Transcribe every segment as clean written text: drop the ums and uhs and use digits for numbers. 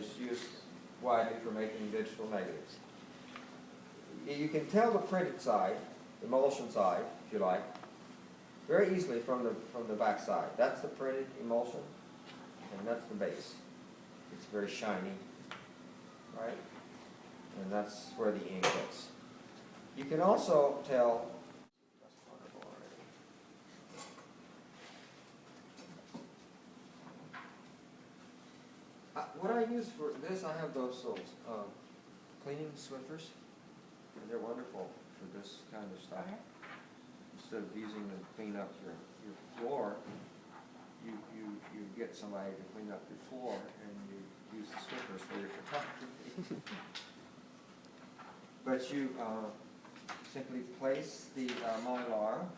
is used widely for making digital negatives. You can tell the printed side, the emulsion side, if you like, very easily from the back side. That's the printed emulsion, and that's the base. It's very shiny, right? And that's where the ink is. You can also tell. What I use for this, I have those cleaning Swiffers, and they're wonderful for this kind of stuff. Instead of using them to clean up your floor, you get somebody to clean up your floor, and you use the Swiffers for your photography. But you simply place the mylar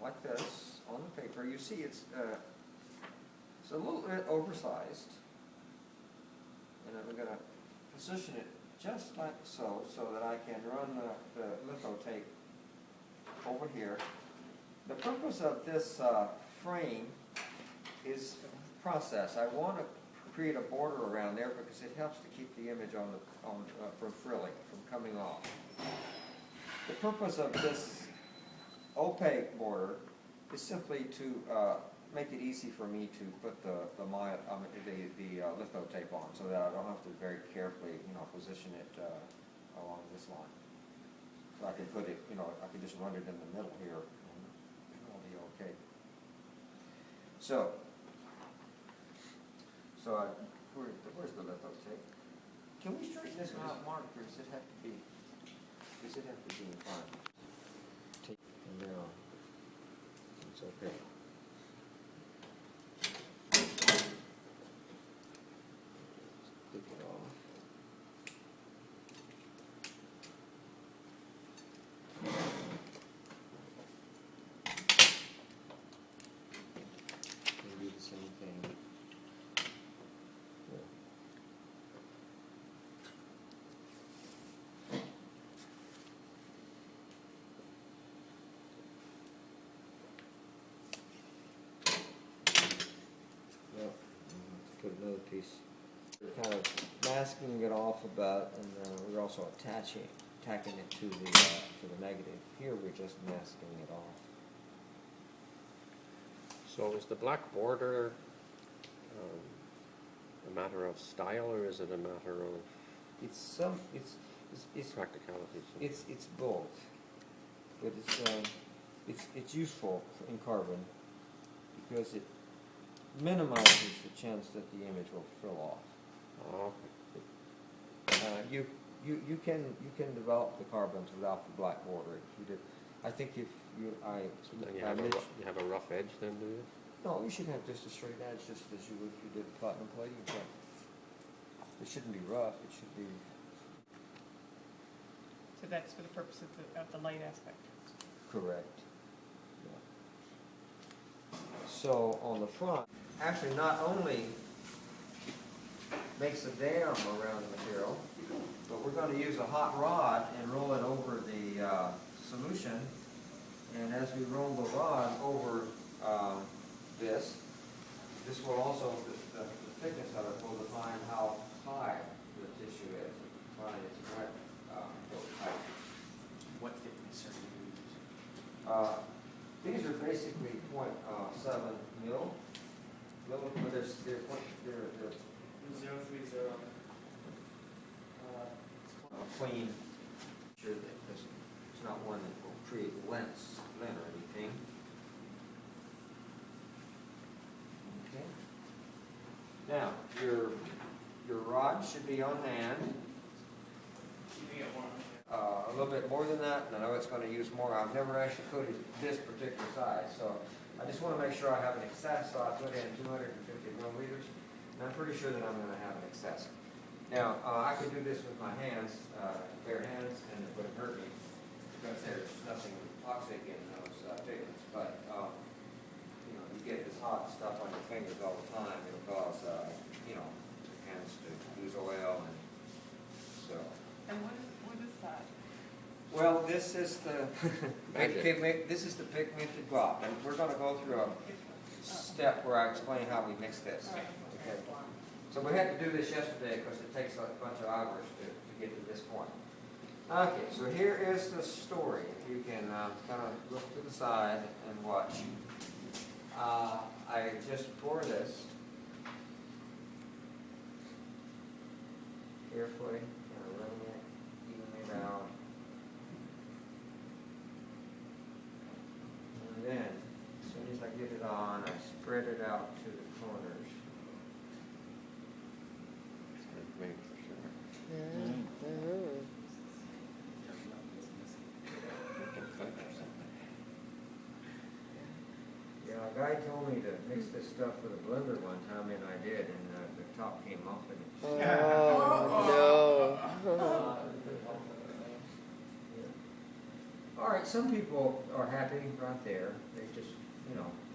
like this on the paper. You see it's a little bit oversized, and I'm going to position it just like so that I can run the lithotape over here. The purpose of this frame is process. I want to create a border around there because it helps to keep the image from frilling, from coming off. The purpose of this opaque border is simply to make it easy for me to put the lithotape on, so that I don't have to very carefully, position it along this line. So I can put it, I can just run it in the middle here, and it'll be okay. So where's the lithotape? Can we straighten this one out, Mark, or does it have to be in front? Take it from there on. It's okay. Take it off. And do the same thing. Put another piece. We're kind of masking it off a bit, and we're also tacking it to the negative. Here we're just masking it off. So is the black border a matter of style, or is it a matter of It's practicality? It's both, but it's useful in carbon because it minimizes the chance that the image will fill off. Oh, okay. You can develop the carbons without the black border. If you did, I think if you So then you have a rough edge then, do you? No, you should have just a straight edge, just as you would if you did platinum plating. It shouldn't be rough. It should be. So that's for the purpose of the light aspect. Correct. Yeah. So on the front, actually not only makes a dam around the material, but we're going to use a hot rod and roll it over the solution. And as we roll the rod over this will also, the thickness of it will define how high the tissue is. Define its correct height. What thickness are you using? These are basically 0.7 mil. But they're 030. clean. Sure that it's not one that will create lint or anything. Okay. Now your rod should be on hand. A little bit more than that, and I know it's going to use more. I've never actually coated this particular size, so I just want to make sure I have an excess, so I put in 250 milliliters, and I'm pretty sure that I'm going to have an excess. Now, I could do this with my hands, bare hands, and it wouldn't hurt me, because there's nothing toxic in those pigments, but you get this hot stuff on your fingers all the time, it'll cause, your hands to lose oil, and so. And what is that? Well, this is the pigmented glop, and we're going to go through a step where I explain how we mix this. Okay. So we had to do this yesterday because it takes a bunch of hours to get to this point. Okay, so here is the story. If you can kind of look to the side and watch. I just pour this carefully, kind of running it evenly out. And then, as soon as I get it on, I spread it out to the corners. Maybe for sure. Yeah, a guy told me to mix this stuff with a blender one time, and I did, and the top came off and it. Oh, All right, some people are happy right there. They just,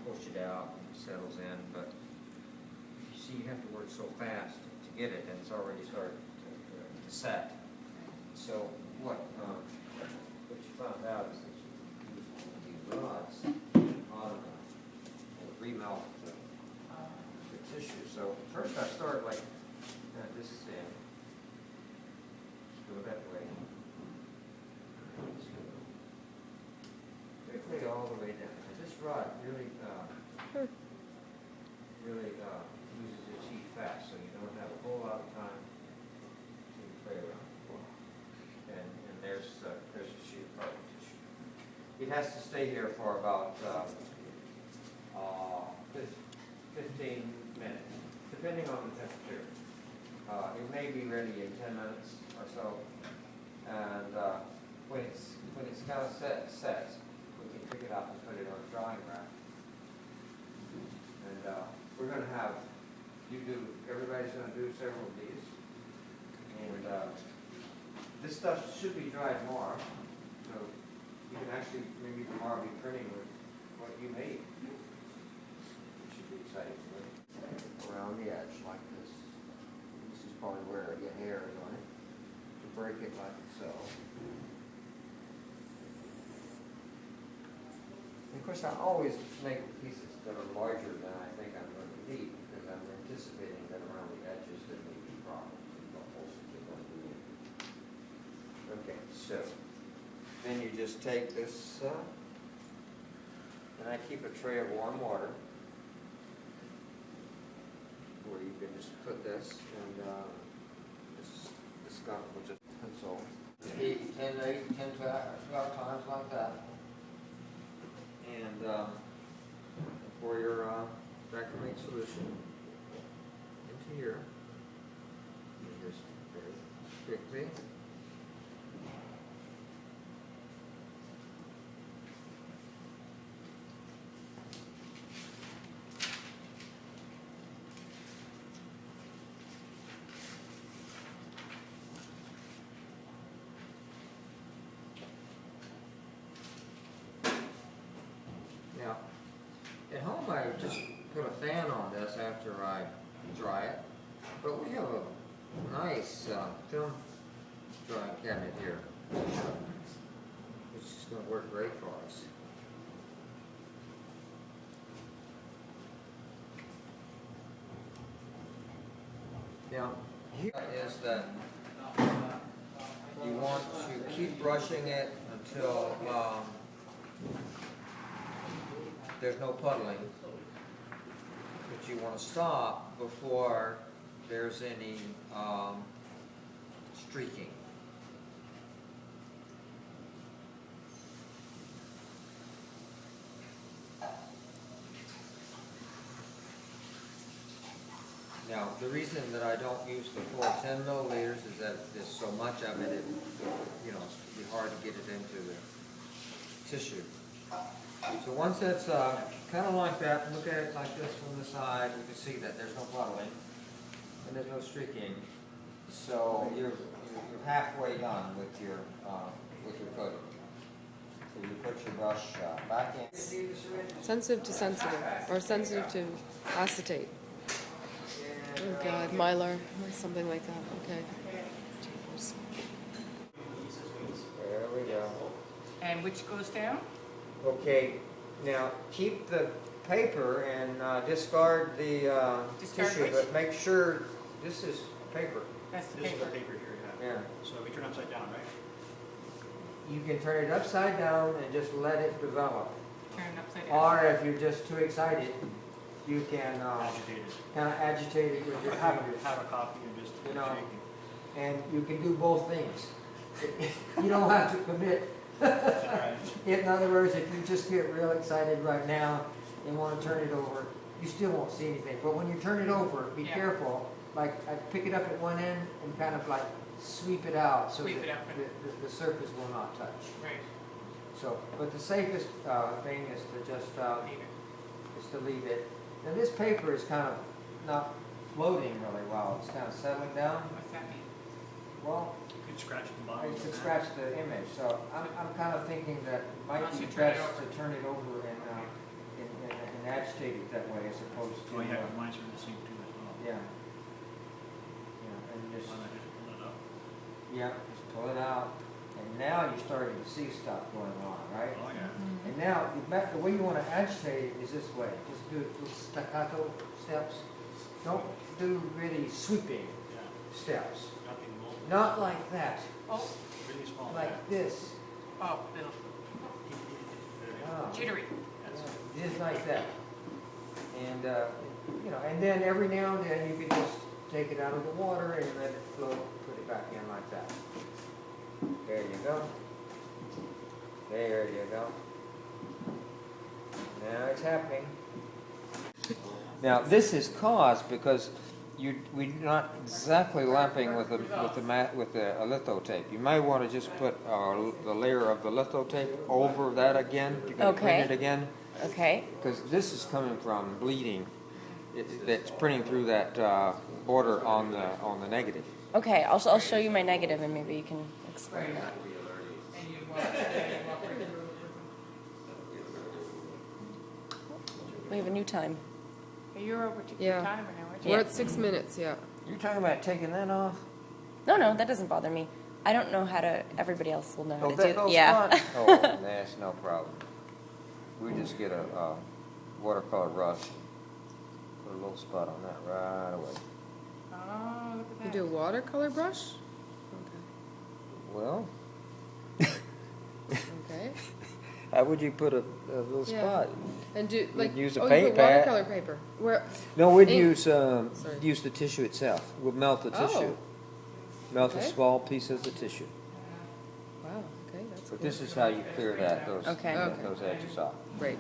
push it out and it settles in, but you see, you have to work so fast to get it, and it's already started to set. So what you found out is that you use these rods on remelt the tissue. So first I start like this end. Just go that way. Just go quickly all the way down. And this rod really uses its heat fast, so you don't have a whole lot of time to play around. And there's a sheet of carpet tissue. It has to stay here for about 15 minutes, depending on the temperature. It may be ready in 10 minutes or so, and when it's kind of sets, we can pick it up and put it on a drying rack. And we're going to have everybody's going to do several of these, and this stuff should be dried tomorrow, so you can actually maybe tomorrow be printing with what you made. Should be exciting around the edge like this. This is probably where I get hairs on it to break it like so. And of course, I always make pieces that are larger than I think I'm going to need because I'm anticipating that around the edges there may be problems and bubbles that are going to be in. Okay, so then you just take this, and I keep a tray of warm water. Where you can just put this and this gun will just pencil. Heat 10 to 12 times like that. And pour your Dacrylate solution into here. And just very quickly. Now, at home I just put a fan on this after I dry it, but we have a nice film drying cabinet here, which is going to work great for us. Now, here is that you want to keep brushing it until there's no puddling, but you want to stop before there's any streaking. Now, the reason that I don't use the full 10 milliliters is that there's so much of it, it'd be hard to get it into the tissue. So once it's kind of like that, look at it like this from the side, you can see that there's no puddling and there's no streaking. So you're halfway done with your coating. So you put your brush back in. sensitive to sensitive, or sensitive to acetate. Oh God, Mylar, or something like that. Okay. Jeepers. There we go. And which goes down? Okay, now keep the paper and discard the Discard tissue, which? but make sure this is paper. That's the This is the paper. paper here, yeah. Yeah. So we turn upside down, right? You can turn it upside down and just let it develop. Turn it upside down. Or if you're just too excited, you can Agitated. kind of agitate it with your fingers. Have a coffee and just You know. shaking. And you can do both things. You don't have to commit. Alright. In other words, if you just get real excited right now and want to turn it over, you still won't see anything. But when you turn it over, be Yeah. careful. Like, I pick it up at one end and kind of like sweep it out so Sweep that it up and- the surface will not touch. Right. So, but the safest thing is to just Leave it. is to leave it. Now this paper is kind of not floating really well. It's kind of settling down. What's that mean? Well, You could scratch the I bottom. could scratch the image, so I'm kind of thinking that it might Unless be you turn it best over. to turn it over and agitate it that way as opposed to, Oh, yeah, mine's from the sink too as well. yeah. Yeah, and just, Why not just pull it up? yeah, just pull it out, and now you're starting to see stuff going on, right? Oh, yeah. And now, the way you want to agitate it is this way, just do little staccato steps. Don't do really sweeping Yeah. steps, Nothing more. not like that, Oh, Really small. like this. oh, little Ah. jittery. Yeah, just like that. And, you know, and then every now and then you can just take it out of the water and let it float, put it back in like that. There you go. There you go. Now it's happening. Now this is caused because we're not exactly lapping with the lithotape. You may want to just put the layer of the lithotape over that again. You're going to Okay. print it again. Okay. Because this is coming from bleeding. That's printing through that border on the negative. Okay. I'll show you my negative, and maybe you can explain that. And you walk right. We have a new time. You're over to Yeah. your timer now, aren't you? We're at 6 minutes, yeah. You're talking about taking that off? No, that doesn't bother me. I don't know how to. Everybody else will know how to do. those Yeah. spots? Oh, that's no problem. We just get a watercolor brush, put a little spot on that right away. Oh, look You at do a that. watercolor brush? Well, Okay. how would you put a little Yeah. spot? And do, like, use a oh, you paint put pad. watercolor paper. Where, No, we'd Ink. use Sorry. the tissue itself. We'll melt the Oh. tissue. Melt a Okay. small piece of the tissue. wow, okay, that's But cool. this is how you clear those Okay. Okay. those edges off. Great.